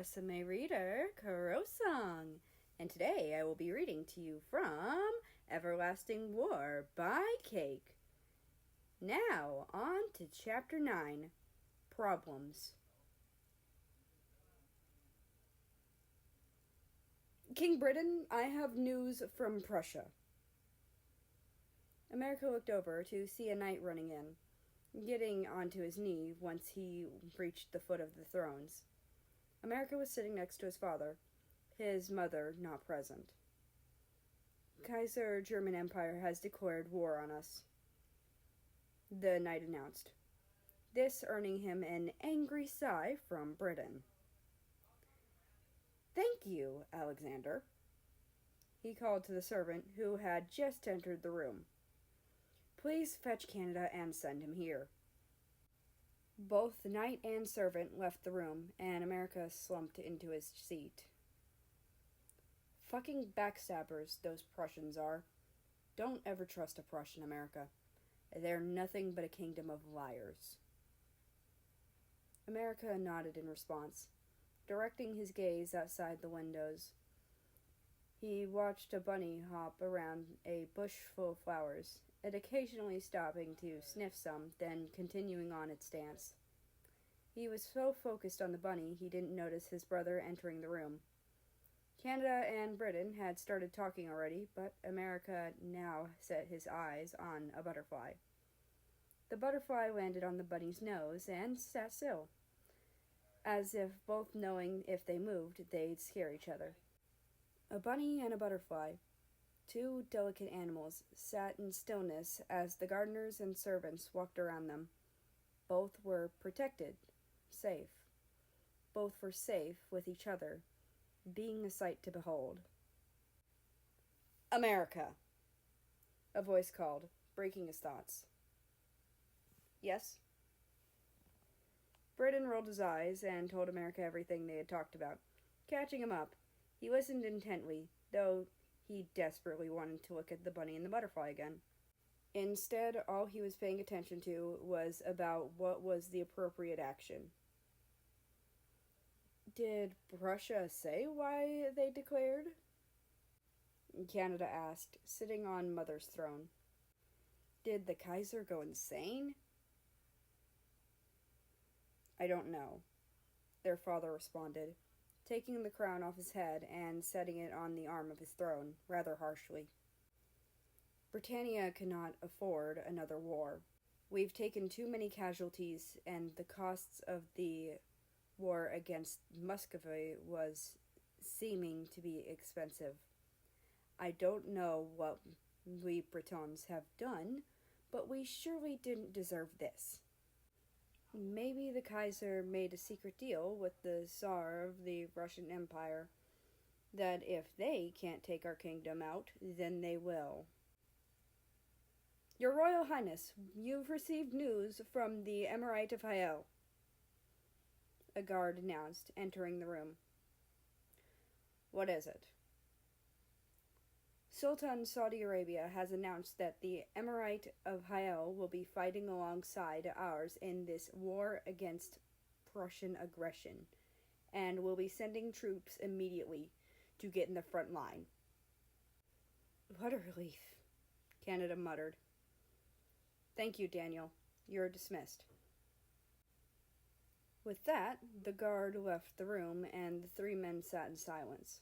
Rusame reader, Kurosong, and today I will be reading to you from Everlasting War by Cake. Now, on to Chapter 9, Problems. King Britain, I have news from Prussia. America looked over to see a knight running in, getting onto his knee once he reached the foot of the thrones. America was sitting next to his father, his mother not present. Kaiser German Empire has declared war on us, the knight announced, this earning him an angry sigh from Britain. Thank you, Alexander, he called to the servant who had just entered the room. Please fetch Canada and send him here. Both the knight and servant left the room, and America slumped into his seat. Fucking backstabbers, those Prussians are. Don't ever trust a Prussian, America. They're nothing but a kingdom of liars. America nodded in response, directing his gaze outside the windows. He watched a bunny hop around a bush full of flowers, it occasionally stopping to sniff some, then continuing on its dance. He was so focused on the bunny he didn't notice his brother entering the room. Canada and Britain had started talking already, but America now set his eyes on a butterfly. The butterfly landed on the bunny's nose and sat still, as if both knowing if they moved, they'd scare each other. A bunny and a butterfly, two delicate animals, sat in stillness as the gardeners and servants walked around them. Both were protected, safe. Both were safe with each other, being a sight to behold. America, a voice called, breaking his thoughts. Yes? Britain rolled his eyes and told America everything they had talked about. Catching him up, he listened intently, though he desperately wanted to look at the bunny and the butterfly again. Instead, all he was paying attention to was about what was the appropriate action. Did Prussia say why they declared? Canada asked, sitting on Mother's throne. Did the Kaiser go insane? I don't know, their father responded, taking the crown off his head and setting it on the arm of his throne, rather harshly. Britannia cannot afford another war. We've taken too many casualties, and the costs of the war against Muscovy was seeming to be expensive. I don't know what we Bretons have done, but we surely didn't deserve this. Maybe the Kaiser made a secret deal with the Tsar of the Russian Empire, that if they can't take our kingdom out, then they will. Your Royal Highness, you've received news from the Emirate of Haiel, a guard announced, entering the room. What is it? Sultan Saudi Arabia has announced that the Emirate of Haiel will be fighting alongside ours in this war against Prussian aggression, and will be sending troops immediately to get in the front line. What a relief, Canada muttered. Thank you, Daniel. You're dismissed. With that, the guard left the room, and the three men sat in silence.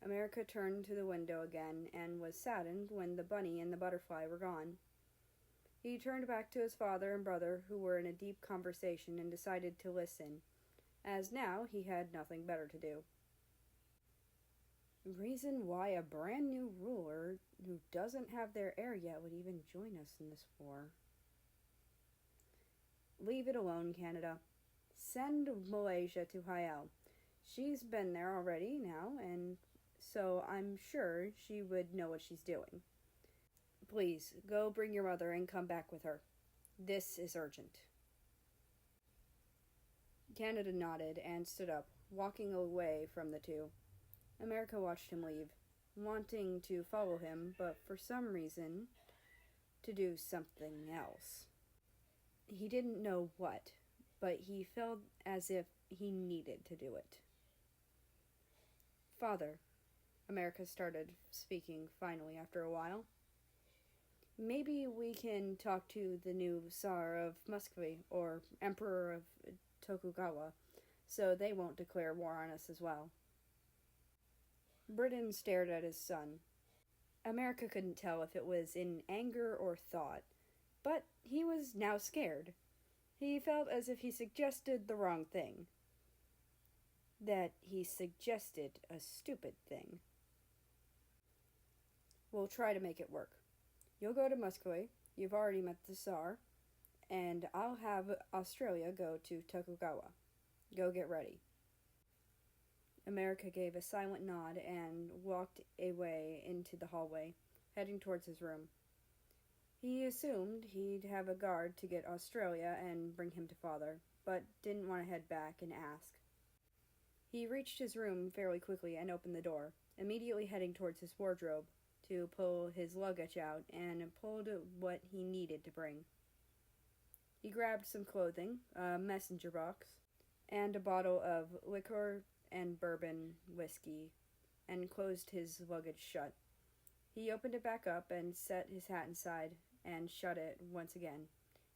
America turned to the window again and was saddened when the bunny and the butterfly were gone. He turned back to his father and brother, who were in a deep conversation, and decided to listen, as now he had nothing better to do. Reason why a brand new ruler who doesn't have their heir yet would even join us in this war. Leave it alone, Canada. Send Malaysia to Haiel. She's been there already now, and so I'm sure she would know what she's doing. Please, go bring your mother and come back with her. This is urgent. Canada nodded and stood up, walking away from the two. America watched him leave, wanting to follow him, but for some reason, to do something else. He didn't know what, but he felt as if he needed to do it. Father, America started speaking finally after a while. Maybe we can talk to the new Tsar of Muscovy, or Emperor of Tokugawa, so they won't declare war on us as well. Britain stared at his son. America couldn't tell if it was in anger or thought, but he was now scared. He felt as if he suggested the wrong thing. That he suggested a stupid thing. We'll try to make it work. You'll go to Muscovy, you've already met the Tsar, and I'll have Australia go to Tokugawa. Go get ready. America gave a silent nod and walked away into the hallway, heading towards his room. He assumed he'd have a guard to get Australia and bring him to Father, but didn't want to head back and ask. He reached his room fairly quickly and opened the door, immediately heading towards his wardrobe to pull his luggage out and pulled what he needed to bring. He grabbed some clothing, a messenger box, and a bottle of liquor and bourbon whiskey, and closed his luggage shut. He opened it back up and set his hat inside and shut it once again.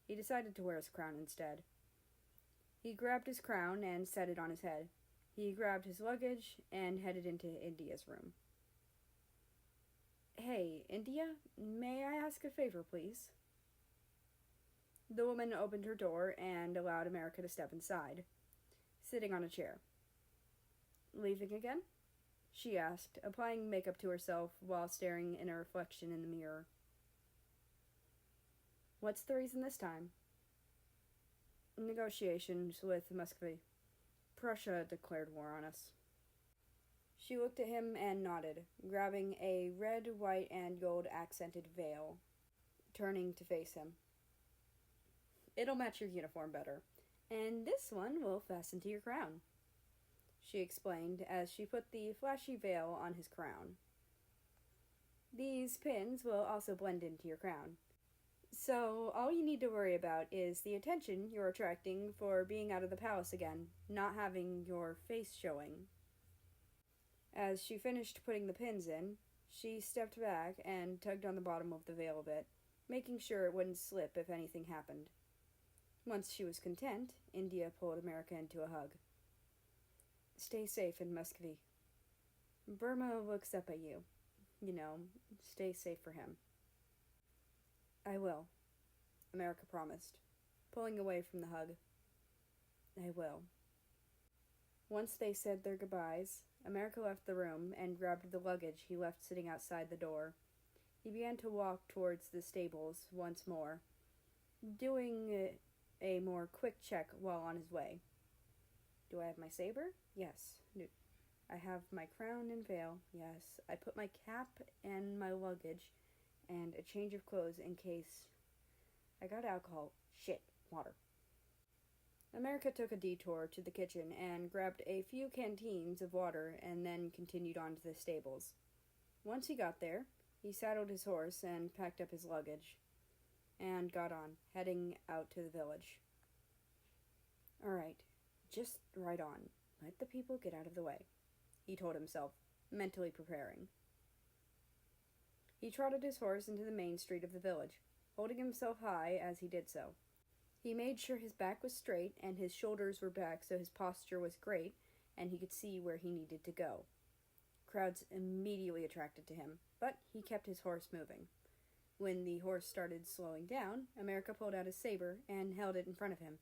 He decided to wear his crown instead. He grabbed his crown and set it on his head. He grabbed his luggage and headed into India's room. Hey, India, may I ask a favor, please? The woman opened her door and allowed America to step inside, sitting on a chair. Leaving again? She asked, applying makeup to herself while staring in a reflection in the mirror. What's the reason this time? Negotiations with Muscovy. Prussia declared war on us. She looked at him and nodded, grabbing a red, white, and gold accented veil, turning to face him. It'll match your uniform better, and this one will fasten to your crown, she explained as she put the flashy veil on his crown. These pins will also blend into your crown. So, all you need to worry about is the attention you're attracting for being out of the palace again, not having your face showing. As she finished putting the pins in, she stepped back and tugged on the bottom of the veil a bit, making sure it wouldn't slip if anything happened. Once she was content, India pulled America into a hug. Stay safe in Muscovy. Burma looks up at you. Stay safe for him. I will, America promised, pulling away from the hug. I will. Once they said their goodbyes, America left the room and grabbed the luggage he left sitting outside the door. He began to walk towards the stables once more, doing a more quick check while on his way. Do I have my saber? Yes. I have my crown and veil. Yes. I put my cap and my luggage and a change of clothes in case I got alcohol. Shit. Water. America took a detour to the kitchen and grabbed a few canteens of water and then continued on to the stables. Once he got there, he saddled his horse and packed up his luggage and got on, heading out to the village. All right, just ride on. Let the people get out of the way, he told himself, mentally preparing. He trotted his horse into the main street of the village, holding himself high as he did so. He made sure his back was straight and his shoulders were back so his posture was great and he could see where he needed to go. Crowds immediately attracted to him, but he kept his horse moving. When the horse started slowing down, America pulled out his saber and held it in front of him,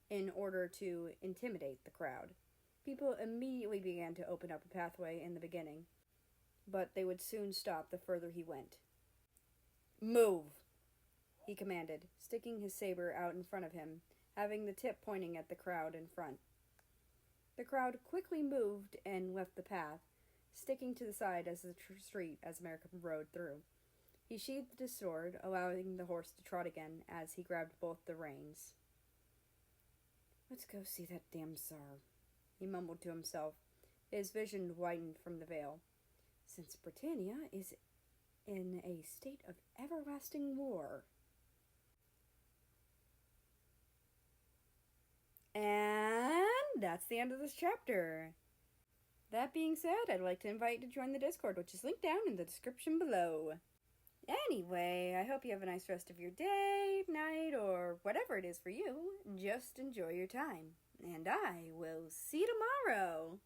in order to intimidate the crowd. People immediately began to open up a pathway in the beginning, but they would soon stop the further he went. Move, he commanded, sticking his saber out in front of him, having the tip pointing at the crowd in front. The crowd quickly moved and left the path, sticking to the side as the street as America rode through. He sheathed his sword, allowing the horse to trot again as he grabbed both the reins. Let's go see that damn Tsar, he mumbled to himself. His vision widened from the veil. Since Britannia is in a state of everlasting war. And that's the end of this chapter. That being said, I'd like to invite you to join the Discord, which is linked down in the description below. Anyway, I hope you have a nice rest of your day, night, or whatever it is for you. Just enjoy your time. And I will see you tomorrow.